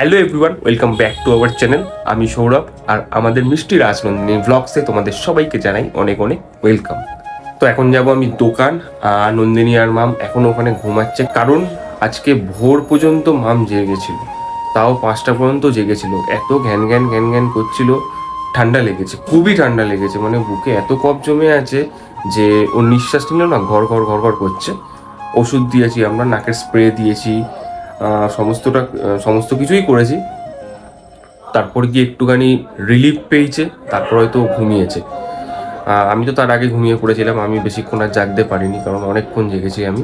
Hello everyone, welcome back to our channel. আমি সৌরভ আর আমাদের মিষ্টি রাজনন্দিনী ব্লগসে তোমাদের সবাইকে জানাই অনেক অনেক ওয়েলকাম। তো এখন যাব আমি দোকান। আর নন্দিনী আর মাম এখন ওখানে ঘুমাচ্ছে, কারণ আজকে ভোর পর্যন্ত মাম জেগেছিল, তাও 5টা পর্যন্ত জেগেছিল। এত ঘ্যান ঘ্যান ঘ্যান ঘ্যান করছিল, ঠান্ডা লেগেছে, খুবই ঠান্ডা লেগেছে, মানে বুকে এত কফ জমে আছে যে ওর নিঃশ্বাস নিল না ঘর ঘর ঘর ঘর করছে। ওষুধ দিয়েছি আমরা, নাকের স্প্রে দিয়েছি, সমস্ত কিছুই করেছি। তারপর গিয়ে একটুখানি রিলিফ পেয়েছে, তারপর হয়তো ঘুমিয়েছে। আমি তো তার আগে ঘুমিয়ে পড়েছিলাম, আমি বেশিক্ষণ আর জাগতে পারিনি, কারণ অনেকক্ষণ জেগেছি আমি।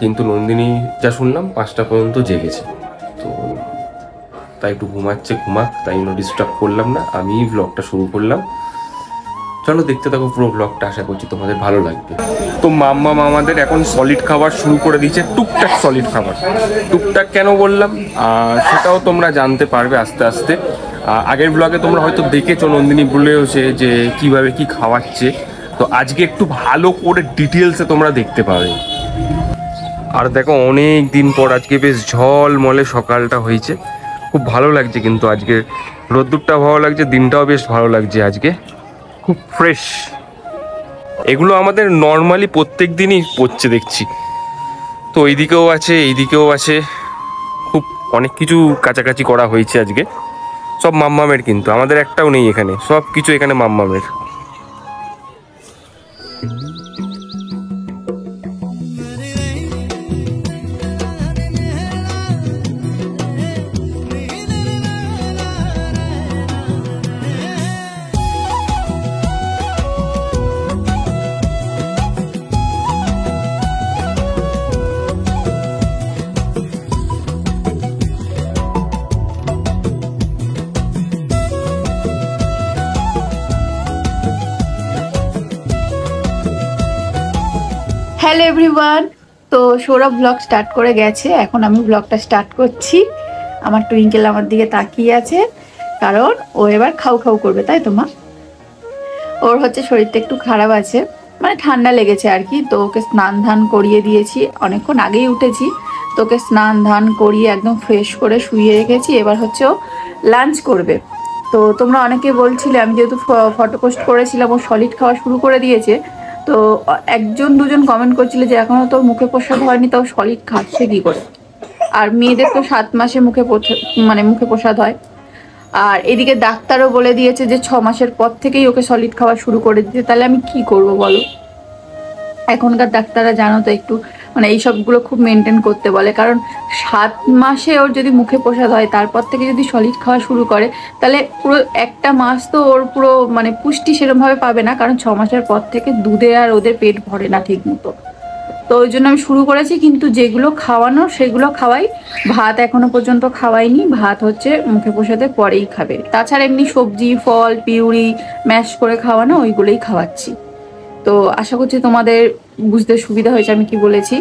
কিন্তু নন্দিনী যা শুনলাম 5টা পর্যন্ত জেগেছে, তো তাই একটু ঘুমাচ্ছে, ঘুমাক, তাই ডিস্টার্ব করলাম না, আমি ব্লগটা শুরু করলাম। চলো দেখতে থাকো পুরো ব্লগটা, আশা করছি তোমাদের ভালো লাগবে। তো মাম্মা আমাদের এখন সলিড খাবার শুরু করে দিয়েছে, টুকটাক সলিড খাবার। টুকটাক কেন বললাম সেটাও তোমরা জানতে পারবে আস্তে আস্তে। আগের ব্লগে তোমরা হয়তো দেখেছো, নন্দিনী বলেওছে যে কিভাবে কি খাওয়াচ্ছে, তো আজকে একটু ভালো করে ডিটেলসে তোমরা দেখতে পাবে। আর দেখো অনেক দিন পর আজকে বেশ ঝলমলে সকালটা হয়েছে, খুব ভালো লাগছে। কিন্তু আজকে রোদ্দুরটা ভালো লাগছে, দিনটাও বেশ ভালো লাগছে আজকে, খুব ফ্রেশ। এগুলো আমাদের নর্মালি প্রত্যেক দিনই পড়ছে দেখছি, তো এইদিকেও আছে এইদিকেও আছে, খুব অনেক কিছু কাছাকাছি করা হয়েছে আজকে। সব মাম্মামের, কিন্তু আমাদের একটাও নেই এখানে, সব কিছু এখানে মাম্মামের। হ্যালো এভরিওয়ান, তো সৌরভ ব্লগ স্টার্ট করে গেছে, এখন আমি ব্লগটা স্টার্ট করছি। আমার টুইঙ্কেল আমার দিকে তাকিয়ে আছে, কারণ ও এবার খাও খাও করবে, তাই তো মা? ওর হচ্ছে শরীরটা একটু খারাপ আছে, মানে ঠান্ডা লেগেছে আর কি। তো ওকে স্নান ধান করিয়ে দিয়েছি, অনেকক্ষণ আগেই উঠেছি, তো ওকে স্নান ধান করিয়ে একদম ফ্রেশ করে শুইয়ে রেখেছি। এবার হচ্ছে ও লাঞ্চ করবে। তো তোমরা অনেকে বলছিলে, আমি যেহেতু ফটো পোস্ট করেছিলাম ও সলিড খাওয়া শুরু করে দিয়েছে, তো একজন দুজন কমেন্ট করছিল যে এখনো তোর মুখে প্রসাদ হয়নি, তাও সলিড খাচ্ছে কি করে। আর মেয়েদের তো 7 মাসে মুখে প্রসাদ হয়। আর এদিকে ডাক্তারও বলে দিয়েছে যে 6 মাসের পর থেকেই ওকে সলিড খাওয়া শুরু করে দিতে। তাহলে আমি কি করব বলো? এখনকার ডাক্তাররা জানো তো একটু মানে এইসবগুলো খুব মেনটেন করতে বলে, কারণ 7 মাসে ওর যদি মুখে প্রসাদ হয়, তারপর থেকে যদি সলিড খাওয়া শুরু করে, তাহলে পুরো একটা মাস তো ওর পুরো মানে পুষ্টি সেরকমভাবে পাবে না, কারণ 6 মাসের পর থেকে দুধে আর ওদের পেট ভরে না ঠিক মতো। তো ওই জন্য আমি শুরু করেছি, কিন্তু যেগুলো খাওয়ানো সেগুলো খাওয়াই। ভাত এখনো পর্যন্ত খাওয়াইনি, ভাত হচ্ছে মুখে প্রসাদের পরেই খাবে। তাছাড়া এমনি সবজি, ফল, পিউরি ম্যাশ করে খাওয়ানো, ওইগুলোই খাওয়াচ্ছি। তো আশা করছি তোমাদের বুঝতে সুবিধা হয়েছে আমি কি বলেছি।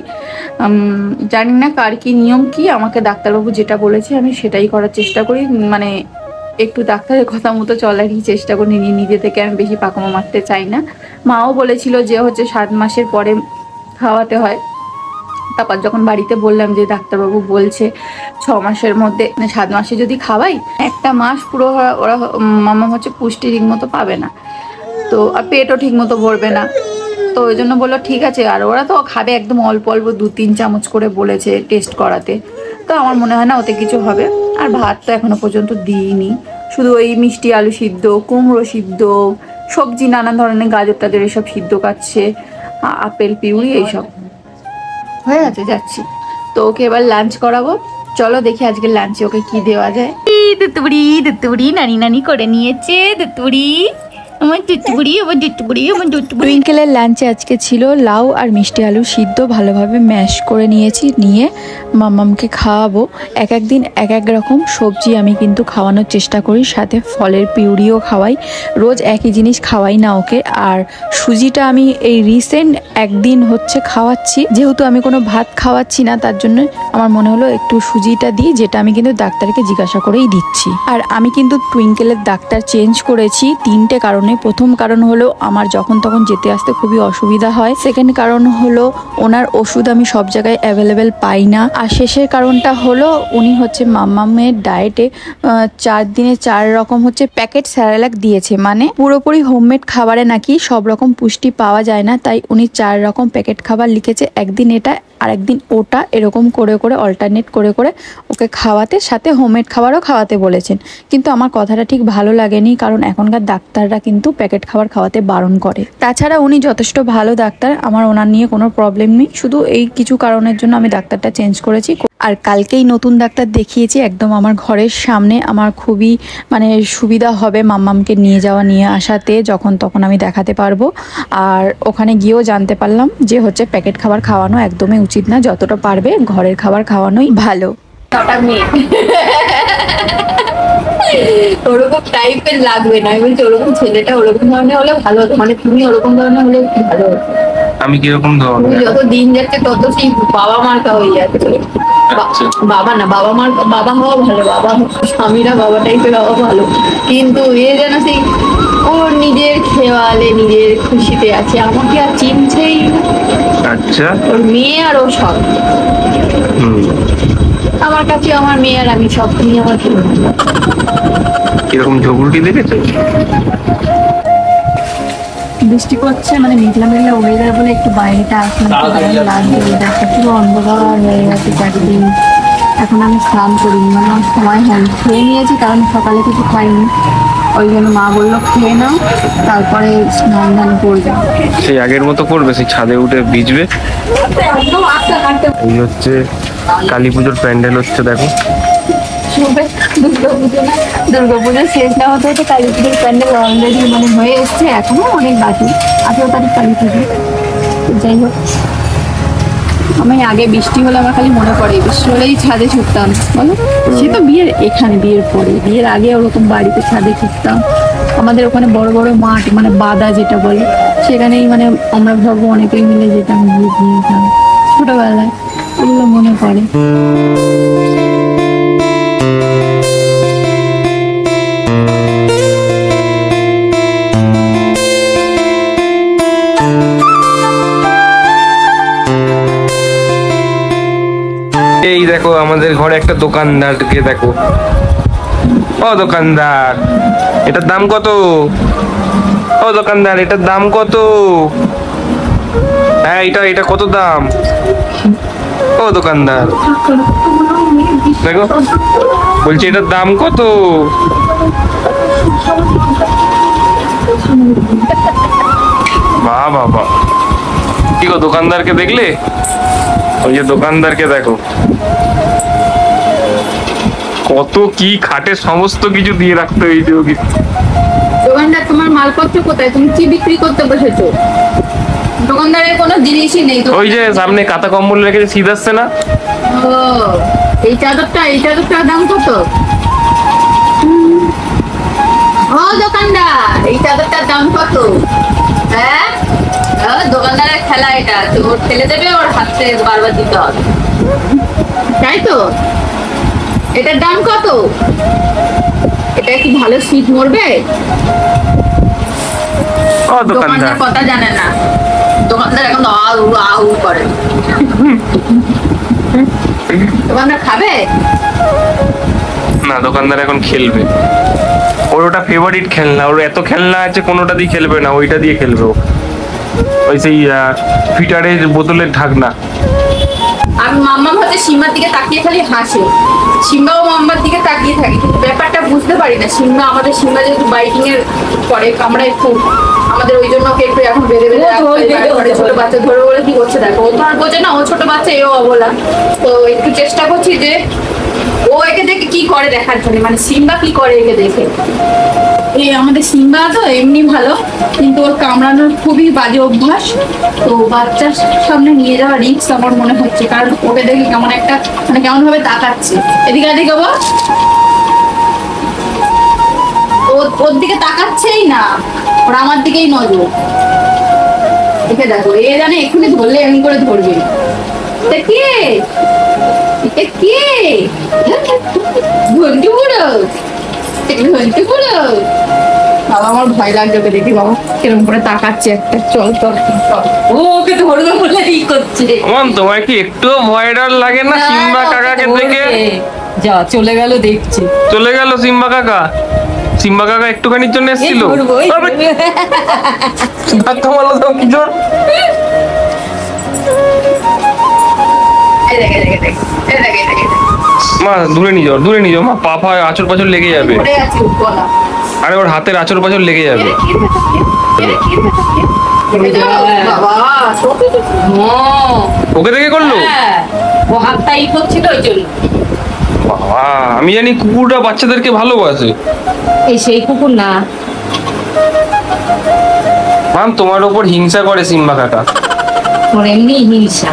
জানি না কার কি নিয়ম কি, আমাকে ডাক্তারবাবু যেটা বলেছে আমি সেটাই করার চেষ্টা করি, মানে একটু ডাক্তারের কথা মতো চলারই চেষ্টা করি, নিজে থেকে আমি বেশি পাকামো মারতে চাই না। মাও বলেছিল যে হচ্ছে 7 মাসের পরে খাওয়াতে হয়। তারপর যখন বাড়িতে বললাম যে ডাক্তারবাবু বলছে 6 মাসের মধ্যে, 7 মাসে যদি খাওয়াই, একটা মাস পুরো ওরা মামা হচ্ছে পুষ্টি ঠিক মতো পাবে না, তো পেটও ঠিক মতো ভরবে না। তো ওই জন্য বললো ঠিক আছে। আর ওরা তো খাবে একদম অল্প অল্প, 2-3 চামচ করে বলেছে টেস্ট করাতে। তো আমার মনে হয় না ওতে কিছু হবে। আর ভাত তো এখনো পর্যন্ত দিইনি, শুধু ওই মিষ্টি আলু সিদ্ধ, কুমড়ো সিদ্ধ, সবজি নানান ধরনের, গাজর টাজর এসব সিদ্ধ খাচ্ছে, আপেল পিউরি এইসব হয়ে আছে। যাচ্ছি তো ওকে এবার লাঞ্চ করাবো। চলো দেখি আজকে লাঞ্চে ওকে কি দেওয়া যায়। দুতুবুড়ি নানি নানি করে নিয়েছে, দুতুবুড়ি আমার দুতুবুড়ি, আমার দুতুবুড়ি, আমার দুতুবুড়ি। টুইঙ্কেলের লাঞ্চে আজকে ছিল লাউ আর মিষ্টি আলু সিদ্ধ, ভালোভাবে ম্যাশ করে নিয়েছি, নিয়ে মাম্মামকে খাওয়াবো। এক দিন এক এক রকম সবজি আমি কিন্তু খাওয়ানোর চেষ্টা করি, সাথে ফলের পিউরিও খাওয়াই, রোজ একই জিনিস খাওয়াই না ওকে। আর সুজিটা আমি এই রিসেন্ট একদিন হচ্ছে খাওয়াচ্ছি, যেহেতু আমি কোনো ভাত খাওয়াচ্ছি না, তার জন্য আমার মনে হলো একটু সুজিটা দিই, যেটা আমি কিন্তু ডাক্তারকে জিজ্ঞাসা করেই দিচ্ছি। আর আমি কিন্তু টুইঙ্কেলের ডাক্তার চেঞ্জ করেছি 3টে কারণে। কারণে। প্রথম কারণ হলো আমার যখন তখন যেতে আসতে খুবই অসুবিধা হয়। সেকেন্ড কারণ হলো ওনার ওষুধ আমি সব জায়গায় অ্যাভেলেবেল পাই না। আর শেষের কারণটা হলো উনি হচ্ছে মাম্মামের ডায়েটে 4 দিনে 4 রকম হচ্ছে প্যাকেট স্যারেলাক দিয়েছে, মানে পুরোপুরি হোমমেড খাবারে নাকি সব রকম পুষ্টি পাওয়া যায় না, তাই উনি 4 রকম প্যাকেট খাবার লিখেছে, একদিন এটা আর একদিন ওটা, এরকম করে করে অল্টারনেট করে করে ওকে খাওয়াতে, সাথে হোমমেড খাবারও খাওয়াতে বলেছেন। কিন্তু আমার কথাটা ঠিক ভালো লাগেনি, কারণ এখনকার ডাক্তাররা কিন্তু প্যাকেট খাবার খাওয়াতে বারণ করে। তাছাড়া উনি যথেষ্ট ভালো ডাক্তার, আমার ওনার নিয়ে কোনো প্রবলেম নেই, শুধু এই কিছু কারণের জন্য আমি ডাক্তারটা চেঞ্জ করেছি। আর কালকেই নতুন ডাক্তার দেখিয়েছি একদম আমার ঘরের সামনে। আমার খুবই মানে সুবিধা হবে মাম্মামকে নিয়ে যাওয়া নিয়ে আসাতে, যখন তখন আমি দেখাতে পারবো। আর ওখানে গিয়েও জানতে পারলাম যে হচ্ছে প্যাকেট খাবার খাওয়ানো একদমই উচিত না, যতটা পারবে ঘরের খাবার খাওয়ানোই ভালো। ওরকম টাইপের লাগবে না, আমি বলছি ওরকম ছেলেটা ওরকম ধরনের হলে ভালো হতো, মানে তুমি ওরকম ধরনের হলে ভালো হতো। আমি কিরকম ধরনের? যত দিন যাচ্ছে তত সেই বাবা মার্কা হয়ে যাচ্ছে। বাবা না, বাবা হওয়া ভালো, বাবা স্বামীরা বাবা টাইপের হওয়া ভালো, কিন্তু এ যেন সেই ওর নিজের খেয়ালে নিজের খুশিতে আছে, আমাকে আর চিনছেই না। আচ্ছা, ওর মেয়ে আর ও সব। আমার কাছে আমার মেয়ে আর আমি সব, তুমি আমার কি কিরকম ঝগড়ুটি দেখেছো? বৃষ্টি পড়ছে, মানে মেঘলা মেঘলা ওয়েদার বলে একটু বাইরেটা আসলাম, লাগবে ওয়েদারটা পুরো অন্ধকার হয়ে গেছে চারদিন। এখন আমি স্নান করিনি, মানে আমার সময় হয়নি, খেয়ে নিয়েছি কারণ সকালে কিছু খাইনি, ওই জন্য মা বললো খেয়ে নাও তারপরে স্নান ধান করবে। সেই আগের মতো করবে, সেই ছাদে উঠে ভিজবে। এই হচ্ছে কালী পুজোর প্যান্ডেল হচ্ছে, দেখো। দুর্গাপুজোর শেষ না হতে হতে কালী পুজোর প্যান্ডেল অলরেডি মানে হয়ে এসছে, এখনো অনেক বাকি। 18 তারিখ কালী পুজো। যাই হোক, আমি আগে বৃষ্টি হলে আমার খালি মনে পড়ে, বৃষ্টি হলেই ছাদে ছুটতাম, বলো। সে তো বিয়ের এখানে, বিয়ের পরে, বিয়ের আগে ওরকম বাড়িতে ছাদে ছুটতাম। আমাদের ওখানে বড় বড় মাঠ, মানে বাদা যেটা বলে, সেখানেই মানে আমরা ভাববো অনেকেই মিলে যেতাম, গিয়ে দিয়েতাম ছোটবেলায়, ওগুলো মনে পড়ে। এই দেখো আমাদের ঘরে একটা দোকানদারকে দেখো। ও দোকানদার, এটার দাম কত? ও দোকানদার, এটার দাম কত? হ্যাঁ, এটা কত দাম? ও দোকানদার দেখো, বলছি এটার দাম কত? বাহ বাহ বাহ, কি গো দোকানদারকে দেখলে? ওই যে দোকানদারকে দেখো, কত কি খাটে, সমস্ত কিছু দিয়ে রাখতে হয়েছে ওকে। দোকানদার, তোমার মালপত্র কোথায়? তুমি কি বিক্রি করতে বসেছো? দোকানদারের কোনো জিনিসই নেই। ওই যে সামনে কাঁথা কম্বল রেখেছে, শীত আসছে না? ও, এই চাদরটার দাম কত? ও দোকানদার, এই চাদরটার দাম কত? হ্যাঁ, দোকানদারের খেলা এটা, তো ওর ঠেলে দেবে, ওর হাতে বারবার দিতে হবে, তাই তো? এটার দাম কত? এটা কি ভালো শীত মরবে? ও দোকানদার কথা জানে না, দোকানদার এখন আউ আউ করে। দোকানদার খাবে না, দোকানদার এখন খেলবে। ওর ওটা ফেভারিট খেলনা, ওর এত খেলনা আছে, কোনোটা দিয়ে খেলবে না, ওইটা দিয়ে খেলবে ও। ওই সেই ফিটারের বোতলের ঢাকনা। আমি মাম্মা হচ্ছে সিম্বার দিকে তাকিয়ে খালি হাসে, সিম্বাও মাম্মার দিকে তাকিয়ে থাকে, কিন্তু ব্যাপারটা বুঝতে পারি না। সিম্বা যেহেতু বাইকিং এর পরে কামড়ায় খুব, আমাদের ওই জন্য ওকে একটু এখন বেঁধে বেঁধে ছোট বাচ্চা ধরে বলে কি করছে দেখো, ও তো আর বোঝে না, ও ছোট বাচ্চা, এও অবলা। তো একটু চেষ্টা করছি যে ও একে দেখে কি করে দেখার জন্য, মানে সিম্বা কি করে একে দেখে। এই আমাদের সিম্বা তো এমনি ভালো, কিন্তু ওর কামড়ানোর খুবই বাজে অভ্যাস, তো বাচ্চার সামনে নিয়ে যাওয়া রিস্ক আমার মনে হচ্ছে, কারণ ওকে দেখে কেমন একটা মানে কেমন ভাবে তাকাচ্ছে। এদিকে এদিকে বল, ওর দিকে তাকাচ্ছেই না, ওর আমার দিকেই নজর। দেখে দেখো, এ জানে এক্ষুনি ধরলে এমনি করে ধরবে। কে কে ঘন্টু বুড়ো, ঘন্টু বুড়ো, বাবা আমার ভয় লাগছে ওকে দেখি বাবা কিরকম করে তাকাচ্ছে একটা। চল চল চল, ও ওকে ধরবে বলে ই করছে। মাম তোমার কি একটু ভয় ডর লাগে না সিম্বা কাকাকে দেখে? যা চলে গেল দেখছি। চলে গেল সিম্বা কাকা। সিম্বা কাকা একটুখানির জন্য এসেছিল। ধাক্কা মারলো তো কি জোর। মা দূরে নিয়ে যাও, দূরে নিয়ে যাও মা, পা পা আঁচড় পাঁচড় লেগে যাবে। আরে ওর হাতের আঁচড় পাঁচড় লেগে যাবে। ওকে দেখে করলো? ও হাতটা ই করছিল ওই জন্য। বাবা আমি জানি কুকুরটা বাচ্চাদেরকে ভালোবাসে। এই সেই কুকুর না মাম, তোমার ওপর হিংসা করে সিম্বা কাকা। ওর এমনি হিংসা।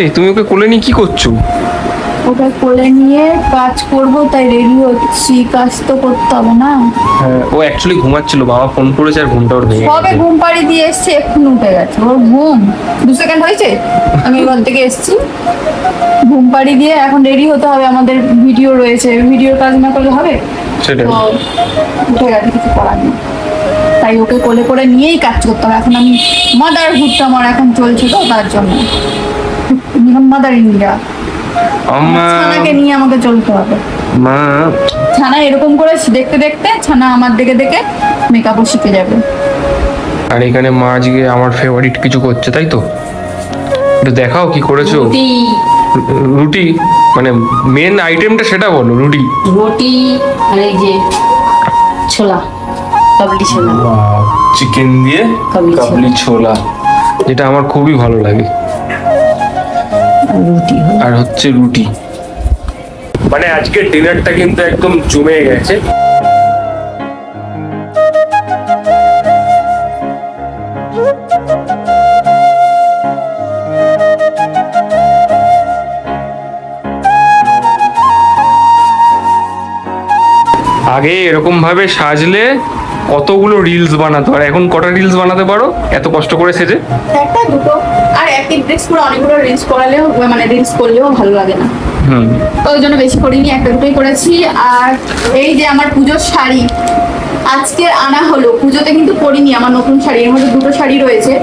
এই তুমি ওকে কোলে নিয়ে কি করছো? ওকে কোলে নিয়ে কাজ করব তাই রেডি হচ্ছি, কাজ তো করতে হবে না। হ্যাঁ, ও অ্যাকচুয়ালি ঘুমাচ্ছিল, বাবা ফোন করেছে আর ঘুমটা ওর ভেঙে সবে গেছে। ঘুম পাড়ি দিয়ে এসছে, এক্ষুনি উঠে গেছে। ওর ঘুম 2 সেকেন্ড হয়েছে আমি ওখান থেকে এসছি। ঘুম পাড়ি দিয়ে এখন রেডি হতে হবে, আমাদের ভিডিও রয়েছে, ভিডিওর কাজ না করলে হবে? সেটাই। তো উঠে গেছে, কিছু করার নেই। তাই ওকে কোলে করে নিয়েই কাজ করতে হবে। এখন আমি মাদারহুডটা আমার এখন চলছে তো তার জন্য, মাদার ইন্ডিয়া। আম্মা ছানাকে নিয়ে আমাকে চলতে হবে। মা ছানা এরকম করে দেখতে দেখতে ছানা আমার দেখে দেখে মেকআপও শিখে যাবে। আর এখানে মা আজকে আমার ফেভারিট কিছু করছে, তাই তো? একটু দেখাও কি করেছো। রুটি মানে মেন আইটেমটা সেটা বলো। রুটি, রুটি আর এই যে ছোলা, কাবলি ছোলা, চিকেন দিয়ে কাবলি ছোলা, যেটা আমার খুবই ভালো লাগে। রুটি আর হচ্ছে রুটি। মানে আজকে ডিনারটা কিন্তু একদম জমে গেছে। আগে এরকম ভাবে সাজলে কতগুলো রিলস বানাতো, আর এখন কটা রিলস বানাতে পারো এত কষ্ট করে সেজে? একটা দুটো, আর একই ড্রেস পুরো অনেকগুলো রিলস করালেও মানে রিলস করলেও ভালো লাগে না। তো ওই জন্য বেশি করিনি, একটা দুটোই করেছি। আর এই যে আমার পুজোর শাড়ি আজকে আনা হলো, পুজোতে কিন্তু পরিনি আমার নতুন শাড়ি, এর মধ্যে 2টো শাড়ি রয়েছে,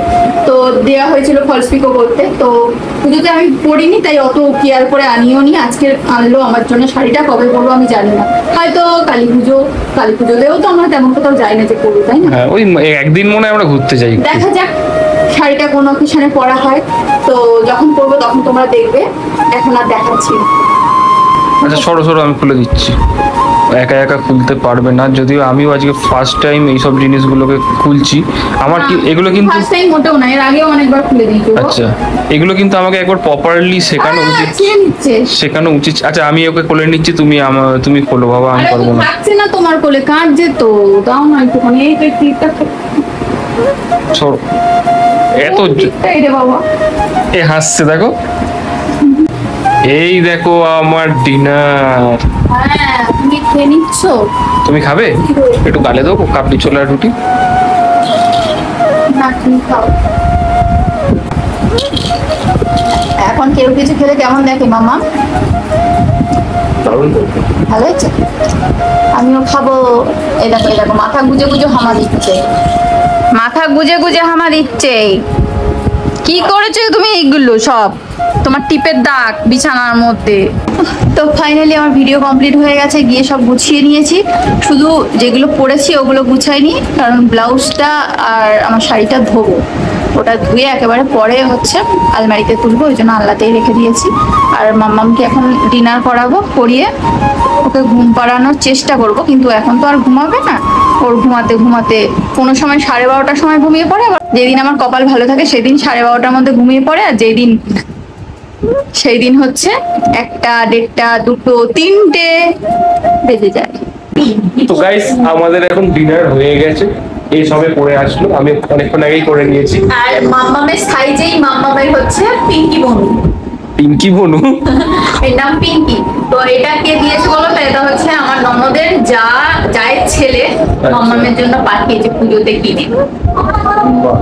তো দেওয়া হয়েছিল ফলস পিকো করতে, তো পুজোতে আমি পরিনি তাই অত কেয়ার করে আনিও নি। আজকে আনলো আমার জন্য শাড়িটা, কবে পরবো আমি জানি না, হয়তো কালী পুজোতেও তো আমরা তেমন কোথাও যাই না যে পরবো, তাই না? ওই একদিন মনে হয় আমরা ঘুরতে যাই। দেখা যাক শাড়িটা কোন অকেশনে পরা হয়, তো যখন পরবো তখন তোমরা দেখবে, এখন আর দেখাচ্ছি না। আচ্ছা সরো সরো, আমি খুলে দিচ্ছি। একা একা খুলতে পারবে না, যদিও আমিও আজকে ফার্স্ট টাইম এইসব জিনিসগুলোকে খুলছি। আমার কি এগুলো কিন্তু ফার্স্ট টাইম মোটেও না, এর আগেও অনেকবার খুলে দিয়েছি। আচ্ছা এগুলো কিন্তু আমাকে একবার প্রপারলি শেখানো উচিত, শেখানো উচিত। আচ্ছা আমি ওকে কোলে নিচ্ছি, তুমি খোলো বাবা, আমি পারবো না। থাকছে না তোমার কোলে, কাঁদছে তো, দাও না একটুখানি। এই তো টিপটা সরো, এত এই রে বাবা, এ হাসছে দেখো। এই দেখো আমার ডিনার। হ্যাঁ তুমি খেয়ে নিচ্ছ? তুমি খাবে? একটু গালে দেবো কাবলি ছোলা রুটি। না তুমি খাও। এখন কেউ কিছু খেলে কেমন দেখে মামা? ভালো হয়েছে, আমিও খাবো। এই দেখো এই দেখো, মাথা গুজে গুজে হামা দিচ্ছে, মাথা গুজে গুজে হামা দিচ্ছে। কি করেছো তুমি এইগুলো সব? তোমার টিপের দাগ বিছানার মধ্যে। তো ফাইনালি আমার ভিডিও কমপ্লিট হয়ে গেছে, গিয়ে সব গুছিয়ে নিয়েছি, শুধু যেগুলো পরেছি ওগুলো গুছাইনি, কারণ ব্লাউজটা আর আমার শাড়িটা ধোবো, ওটা ধুয়ে একেবারে পরে হচ্ছে আলমারিতে তুলবো, ওই জন্য আল্লাতেই রেখে দিয়েছি। আর মাম্মামকে এখন ডিনার করাবো, করিয়ে ওকে ঘুম পাড়ানোর চেষ্টা করব, কিন্তু এখন তো আর ঘুমাবে না। ওর ঘুমাতে ঘুমাতে কোনো সময় 12:30টার সময় ঘুমিয়ে পড়ে, আবার যেদিন আমার কপাল ভালো থাকে সেদিন 12:30টার মধ্যে ঘুমিয়ে পড়ে, আর সেই দিন হচ্ছে 1টা, 1:30, 2টো, 3টে বেজে যায়। তো গাইস আমাদের এখন ডিনার হয়ে গেছে, এই সবে পরে আসলো, আমি অনেকক্ষণ আগেই করে নিয়েছি। আর মাম্মামের সাইজেই মাম্মামের হচ্ছে পিঙ্কি বনু। পিঙ্কি বনু? এর নাম পিঙ্কি। তো এটা কে দিয়েছে বলো তো? এটা হচ্ছে আমার ননদের জায়ের ছেলে মাম্মামের জন্য পাঠিয়েছে পুজোতে কিনে,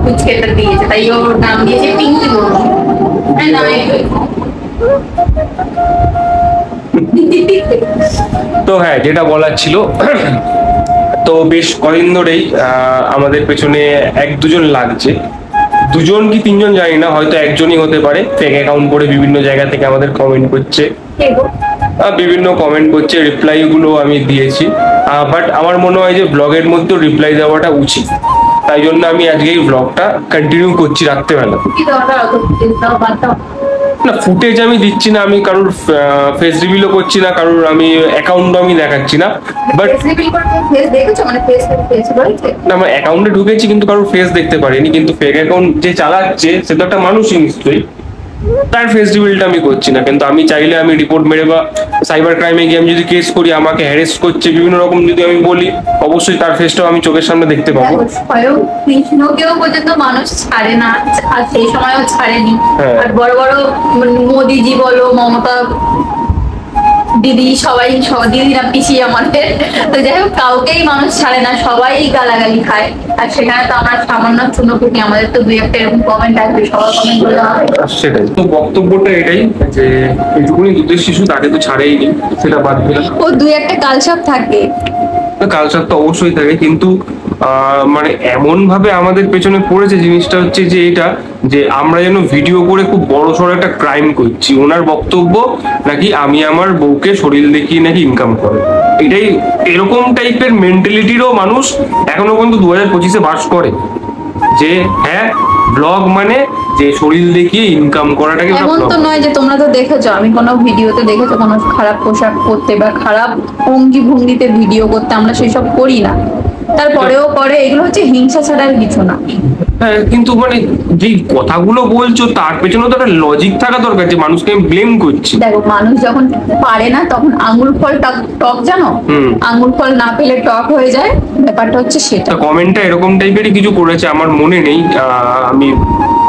ফুচকেটা দিয়েছে, তাই ওর নাম দিয়েছে পিঙ্কি বনু। তো হ্যাঁ, যেটা বলার ছিল, তো বেশ কদিন ধরেই আমাদের পেছনে এক দুজন লাগছে, দুজন কি তিনজন জানি না, হয়তো একজনই হতে পারে, ফেক অ্যাকাউন্ট করে বিভিন্ন জায়গা থেকে আমাদের কমেন্ট করছে, বিভিন্ন কমেন্ট করছে, রিপ্লাই গুলো আমি দিয়েছি, বাট আমার মনে হয় যে ব্লগের মধ্যেও রিপ্লাই দেওয়াটা উচিত, তাই জন্য আমি আজকে এই ব্লগটা কন্টিনিউ করছি রাত্রেবেলা। না ফুটেজ আমি দিচ্ছি না, আমি কারোর ফেস রিভিলও করছি না, কারোর আমি অ্যাকাউন্ট আমি দেখাচ্ছি না, বাট না আমার অ্যাকাউন্টে ঢুকেছি কিন্তু কারোর ফেস দেখতে পারিনি, কিন্তু ফেক অ্যাকাউন্ট যে চালাচ্ছে সে তো একটা মানুষই নিশ্চয়ই, তার ফেস রিভিলটা আমি করছি না। কিন্তু আমি চাইলে আমি রিপোর্ট মেরে বা সাইবার ক্রাইমে গিয়ে আমি যদি কেস করি, আমাকে হ্যারেস করছে বিভিন্ন রকম যদি আমি বলি, অবশ্যই তার ফেসটাও আমি চোখের সামনে দেখতে পাবো। স্বয়ং কৃষ্ণকেও পর্যন্ত মানুষ ছাড়ে না, আর সেই সময়ও ছাড়েনি। আর বড় বড় মোদিজি বলো, মমতা দিদি, সবাই দিদিরা পিছিয়ে আমাদের, তো যাই হোক কাউকেই মানুষ ছাড়ে না, সবাই গালাগালি খায়। আর সেখানে তো আমরা সামান্য চুনোপুটি, আমাদের তো দুই একটা এরকম কমেন্ট আসবে, সবার কমেন্ট গুলো হবে। সেটাই তো বক্তব্যটা এটাই যে এইটুকুনি দুধের শিশু, তাকে তো ছাড়েইনি, সেটা বাদ দিলাম। ও দুই একটা কালসাপ থাকে, কালচার তো অবশ্যই থাকে, কিন্তু মানে এমন ভাবে আমাদের পেছনে পড়েছে জিনিসটা হচ্ছে যে এটা যে আমরা যেন ভিডিও করে খুব বড় সড়ো একটা ক্রাইম করছি। ওনার বক্তব্য নাকি আমি আমার বউকে শরীর দেখিয়ে নাকি ইনকাম করে, এটাই এরকম টাইপের মেন্টালিটিরও মানুষ এখনো পর্যন্ত 2025-এ বাস করে, যে হ্যাঁ ব্লগ মানে যে শরীর দেখিয়ে ইনকাম করাটাকে এমন তো নয় যে তোমরা তো দেখেছো, আমি কোনো ভিডিওতে দেখেছো কোনো খারাপ পোশাক করতে বা খারাপ অঙ্গি ভঙ্গিতে ভিডিও করতে, আমরা সেসব করি না। তারপরেও করে, এগুলো হচ্ছে হিংসা ছাড়া আর কিছু না। হ্যাঁ কিন্তু মানে যে কথাগুলো বলছো তার পেছনে তো একটা লজিক থাকা দরকার, যে মানুষকে আমি ব্লেম করছি। দেখো মানুষ যখন পারে না তখন আঙ্গুর ফল টক জানো, আঙ্গুর ফল না পেলে টক হয়ে যায়, ব্যাপারটা হচ্ছে সেটা। কমেন্টটা এরকম টাইপেরই কিছু করেছে, আমার মনে নেই, আমি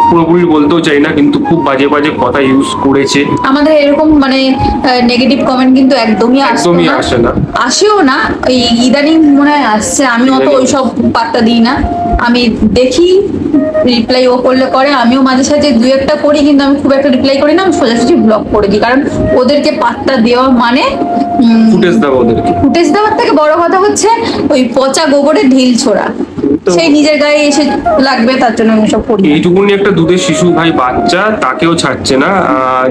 পুরোপুরি বলতেও চাই না, কিন্তু খুব বাজে বাজে কথা ইউজ করেছে। আমাদের এরকম মানে নেগেটিভ কমেন্ট কিন্তু একদমই আসে না, আসেও না, ওই ইদানিং মনে হয় আসছে, আমি অত ওইসব পাত্তা দিই না, আমি দেখি রিপ্লাই ও করলে করে, আমিও মাঝে সাঝে দুই একটা করি, কিন্তু আমি খুব একটা রিপ্লাই করি না, আমি সোজাসুজি ব্লক করে দিই, কারণ ওদেরকে পাত্তা দেওয়া মানে ফুটেজ দেওয়ার থেকে বড় কথা হচ্ছে ওই পচা গোবরে ঢিল ছোড়া, সেই নিজের গায়ে এসে লাগবে, তার জন্য আমি সব করি। এইটুকুনি একটা দুধের শিশু ভাই বাচ্চা, তাকেও ছাড়ছে না।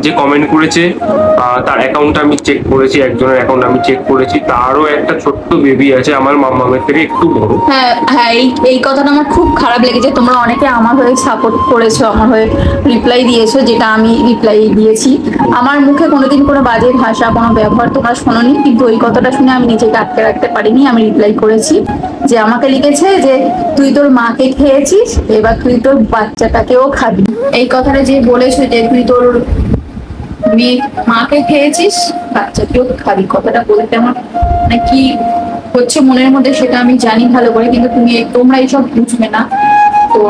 যে কমেন্ট করেছে তার অ্যাকাউন্টটা আমি চেক করেছি, একজনের অ্যাকাউন্ট আমি চেক করেছি, তারও একটা ছোট্ট বেবি আছে আমার মামামের থেকে একটু বড়। হ্যাঁ হ্যাঁ, এই কথাটা আমার খুব খারাপ লেগেছে। তোমরা অনেকে আমার হয়ে সাপোর্ট করেছো, আমার হয়ে রিপ্লাই দিয়েছো, যেটা আমি রিপ্লাই দিয়েছি। আমার মুখে কোনোদিন কোনো বাজে ভাষা, কোনো ব্যবহার তোমরা শোনোনি, কিন্তু ওই কথাটা শুনে আমি নিজেকে আটকে রাখতে পারিনি, আমি রিপ্লাই করেছি। যে আমাকে লিখেছে যে তুই তোর মাকে খেয়েছিস, এবার তুই তোর বাচ্চাটাকেও খাবি। এই কথাটা যে বলেছে যে তুই তোর মাকে খেয়েছিস, বাচ্চাকেও খাবি, কথাটা বলতে আমার মানে কি হচ্ছে মনের মধ্যে সেটা আমি জানি ভালো করে, কিন্তু তোমরা এইসব বুঝবে না। তো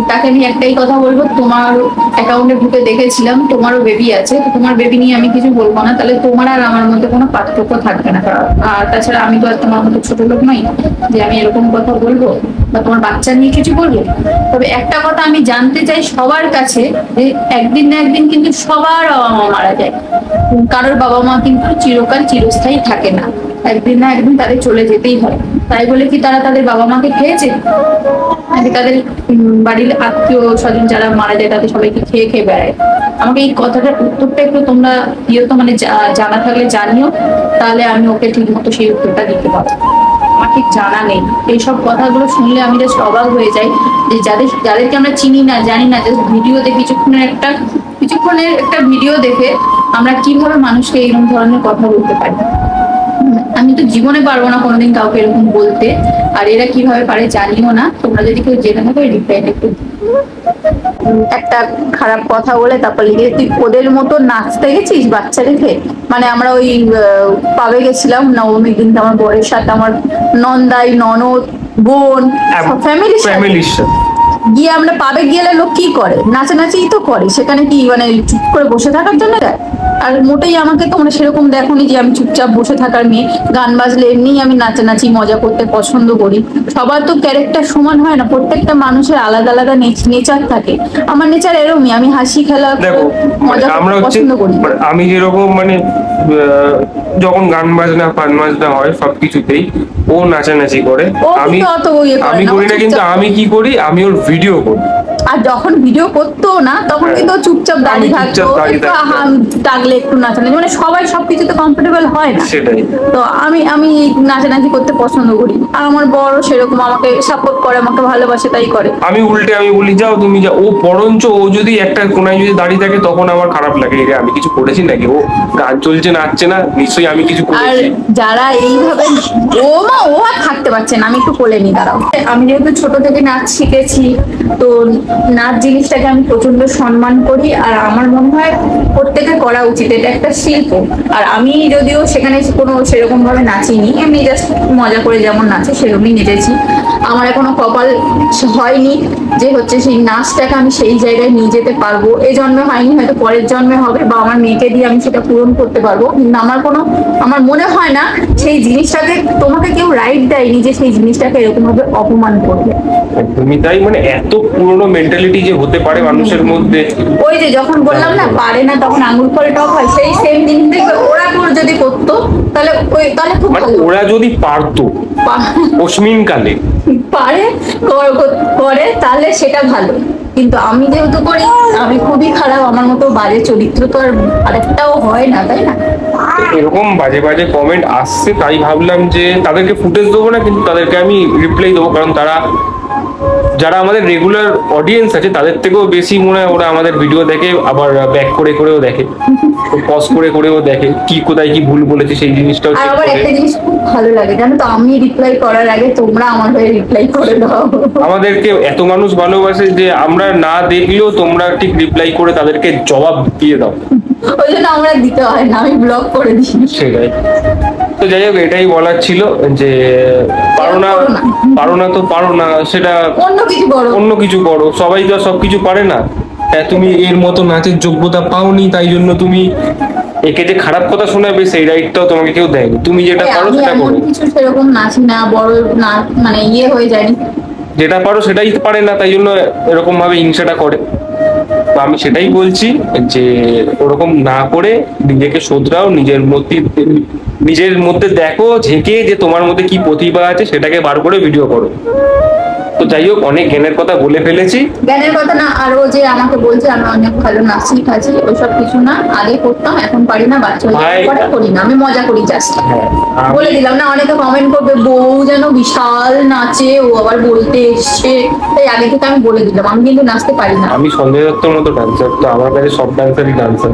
তাকে আমি একটাই কথা বলবো, তোমার অ্যাকাউন্টে ঢুকে দেখেছিলাম তোমারও বেবি আছে, তোমার বেবি নিয়ে আমি কিছু বলবো না, তাহলে তোমার আর আমার মধ্যে কোনো পার্থক্য থাকবে না। আর তাছাড়া আমি তো আর তোমার মতো ছোট লোক নই যে আমি এরকম কথা বলবো বা তোমার বাচ্চা নিয়ে কিছু বলবো। তবে একটা কথা আমি জানতে চাই সবার কাছে, যে একদিন না একদিন কিন্তু সবার বাবা মা মারা যায়, কারোর বাবা মা কিন্তু চিরকাল চিরস্থায়ী থাকে না, একদিন না একদিন তাদের চলে যেতেই হয়। তাই বলে কি তারা তাদের বাবা মাকে খেয়েছে, নাকি তাদের বাড়ির আত্মীয় স্বজন যারা মারা যায় তাদের সবাইকে খেয়ে খেয়ে বেড়ায়? আমাকে এই কথাটার উত্তরটা একটু তোমরা দিও তো, মানে জানা থাকলে জানিও, তাহলে আমি ওকে ঠিক মতো সেই উত্তরটা দিতে পারবো। আমার ঠিক জানা নেই, এইসব কথাগুলো শুনলে আমি জাস্ট অবাক হয়ে যাই, যে যাদেরকে আমরা চিনি না জানি না, জাস্ট ভিডিওতে কিছুক্ষণের একটা ভিডিও দেখে আমরা কিভাবে মানুষকে এইরকম ধরনের কথা বলতে পারি। আমি তো জীবনে পারবো না কোনোদিন কাউকে এরকম বলতে, আর এরা কিভাবে পারে জানিও না। তোমরা যদি কেউ জেনে থাকো রিপ্লাইটা একটু। একটা খারাপ কথা বলে তারপর লিখে তুই ওদের মতো নাচতে গেছিস বাচ্চা রেখে। মানে আমরা ওই পাবে গেছিলাম নবমীর দিন, আমার বরের সাথে আমার নন্দাই ননদ বোন ফ্যামিলির সাথে গিয়ে আমরা পাবে গেলে লোক কি করে, নাচানাচিই তো করে, সেখানে কি মানে চুপ করে বসে থাকার জন্য যায়? আর মোটেই আমাকে তোমরা সেরকম দেখোনি যে আমি চুপচাপ বসে থাকার মেয়ে। গান বাজলে এমনিই আমি নাচানাচি মজা করতে পছন্দ করি। সবার তো ক্যারেক্টার সমান হয় না, প্রত্যেকটা মানুষের আলাদা আলাদা নেচার থাকে। আমার নেচার এরকমই, আমি হাসি খেলা দেখো মজা আমরা করতে হচ্ছে পছন্দ করি। আমি যেরকম মানে যখন গান বাজনা ফান বাজনা হয় সবকিছুতেই ও নাচানাচি করে, ও আমি কিন্তু অত ইয়ে করে আমি না, করি না। কিন্তু চুপচাপ। আমি কি করি, আমি ওর ভিডিও করি। আর যখন ভিডিও করতো না তখন হ্যাঁ। কিন্তু ও চুপচাপ দাঁড়িয়ে আমি চুপচাপ থাকতো, দাঁড়িয়ে একটু থাকতাম। আহাম ডাকলে একটু নাচানাচি, মানে সবাই সবকিছুতে কমফোর্টেবল হয় না। সেটাই। তো আমি নাচানাচি করতে পছন্দ করি। আর আমার বড় সেরকম আমাকে সাপোর্ট করে, আমাকে ভালোবাসে, তাই করে। আমি উল্টে আমি বলি যাও তুমি যাও। ও বরঞ্চ ও যদি একটা কোনায় যদি দাঁড়িয়ে থাকে তখন আমার খারাপ লাগে, রে আমি কিছু করেছি নাকি, ও গান চলছে নাচছে না, নিশ্চয়ই আমি কিছু আর করেছি। যারা এইভাবে ও আর থাকতে পারছে না, আমি একটু কোলে নি দাঁড়াও। আমি যেহেতু ছোট থেকে নাচ শিখেছি, তো নাচ জিনিসটাকে আমি প্রচন্ড সম্মান করি। আর আমার মনে হয় প্রত্যেকের করা উচিত, এটা একটা শিল্প। আর আমি যদিও সেখানে কোনো সেরকম ভাবে নাচিনি, এমনি জাস্ট মজা করে যেমন নাচে সেরকমই নেচেছি। আমার এখনো কপাল হয়নি যে হচ্ছে সেই নাচটাকে আমি সেই জায়গায় নিয়ে যেতে পারবো। এই জন্মে হয়নি, হয়তো পরের জন্মে হবে, বা আমার মেয়েকে দিয়ে আমি সেটা পূরণ করতে পারবো। কিন্তু আমার মনে হয় না সেই জিনিসটাকে তোমাকে কেউ রাইট দেয়নি যে সেই জিনিসটাকে এরকম ভাবে অপমান করবে। তুমি তাই, মানে এত পুরনো মেন্টালিটি যে হতে পারে মানুষের মধ্যে। ওই যে যখন বললাম না পারে না তখন আঙুল ফলে টক হয়, সেই সেম জিনিস দেখবে ওরা যদি করতো তাহলে তাহলে খুব মানে ভালো। ওরা যদি পারতো অস্মিন কালে, পারে করে তাহলে সেটা ভালো। কিন্তু আমি যেহেতু করি, আমি খুবই খারাপ। আমার মতো বাজে চরিত্র তো আর আরেকটাও হয় না, তাই না? এরকম বাজে বাজে কমেন্ট আসছে, তাই ভাবলাম যে তাদেরকে ফুটেজ দেবো না, কিন্তু তাদেরকে আমি রিপ্লাই দেবো। কারণ তারা যারা আমাদের রেগুলার অডিয়েন্স আছে তাদের থেকেও বেশি মনে হয় ওরা আমাদের ভিডিও দেখে, আবার ব্যাক করে করেও দেখে, পজ করে করেও দেখে, কি কোথায় কি ভুল বলেছে সেই জিনিসটাও আর চেক আবার করে। একটা জিনিস খুব ভালো লাগে জানো তো, আমি রিপ্লাই করার আগে তোমরা আমার হয়ে রিপ্লাই করে দাও। আমাদেরকে এত মানুষ ভালোবাসে যে আমরা না দেখলেও তোমরা ঠিক রিপ্লাই করে তাদেরকে জবাব দিয়ে দাও। ওই জন্য আমরা দিতে হয় না, আমি ব্লক করে দিই। সেটাই। তো যাই হোক, এটাই বলার ছিল যে পারো না তো পারো না, সেটা অন্য কিছু করো। অন্য কিছু করো। সবাই তো আর সবকিছু পারে না। তুমি এর মতো নাচের যোগ্যতা পাওনি, তাই জন্য তুমি একে যে খারাপ কথা শোনাবে সেই রাইটটাও তোমাকে কেউ দেয়নি। তুমি যেটা পারো আমি সেটা এমন করো। কিছু সেরকম নাচি না, বড় না, মানে ইয়ে হয়ে যায়নি। যেটা পারো সেটাই পারে না, তাই জন্য এরকম ভাবে হিংসাটা করে। তো আমি সেটাই বলছি যে ওরকম না করে নিজেকে শোধরাও, নিজের মধ্যে দেখো ঝেঁকে যে তোমার মধ্যে কি প্রতিভা আছে সেটাকে বার করে ভিডিও করো। তো যাই হোক, অনেক জ্ঞানের কথা বলে ফেলেছি। জ্ঞানের কথা না, আর ও যে আমাকে বলছে আমি অনেক ভালো নাচি খাচ্ছি, ওইসব কিছু না। আগে করতাম, এখন পারি না। বাচ্চা ভাই- পরে করি না, আমি মজা করি জাস্ট। আমি- বলে দিলাম না, অনেকে কমেন্ট করবে বউ যেন বিশাল নাচে, ও আবার বলতে এসছে, তাই আগে থেকে আমি বলে দিলাম আমি কিন্তু নাচতে পারি না। আমি সঞ্জয় দত্তর মতো ডান্সার, তো আমার কাছে সব ডান্সারই ডান্সার।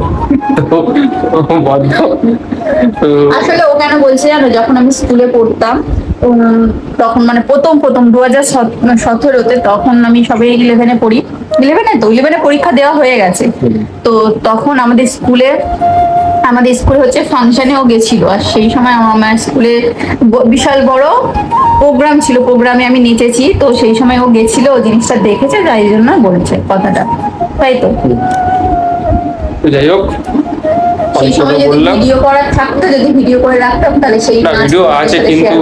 তো আসলে ও কেন বলছে জানো, যখন আমি স্কুলে পড়তাম তখন মানে প্রথম 2017-তে, তখন আমি সবে 11-এ পড়ি। 11-এ পরীক্ষা দেওয়া হয়ে গেছে। তো তখন আমাদের স্কুলে হচ্ছে ফাংশনেও গেছিল। আর সেই সময় আমার স্কুলে বিশাল বড় প্রোগ্রাম ছিল, প্রোগ্রামে আমি নেচেছি। তো সেই সময় ও গেছিল, ও জিনিসটা দেখেছে, তাই জন্য বলছে কথাটা, তাই তো। তো যাই হোক, সেই অনেক সময় কথা যদি বললাম। ভিডিও করার থাকতো, যদি ভিডিও করে রাখতাম তাহলে সেই না, ভিডিও আছে, কিন্তু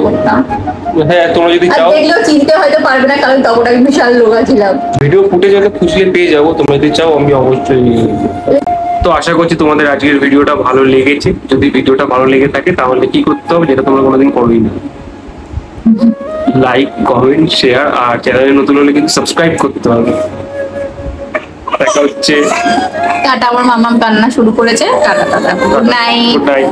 হ্যাঁ তোমরা যদি আর চাও দেখলেও চিনতে হয়তো পারবে না, কারণ তখন আমি বিশাল লোকা ছিলাম। ভিডিও ফুটেজ হয়তো খুঁজলে পেয়ে যাবো। তোমরা যদি চাও আমি অবশ্যই। তো আশা করছি তোমাদের আজকের ভিডিওটা ভালো লেগেছে। যদি ভিডিওটা ভালো লেগে থাকে তাহলে কি করতে হবে, যেটা তোমরা কোনোদিন করোই না, লাইক, কমেন্ট, শেয়ার, আর চ্যানেলে নতুন হলে কিন্তু সাবস্ক্রাইব করতে হবে। দেখা হচ্ছে। টাটা, আমার মাম্মাম কান্না শুরু করেছে। Tata tata, good night. Good night.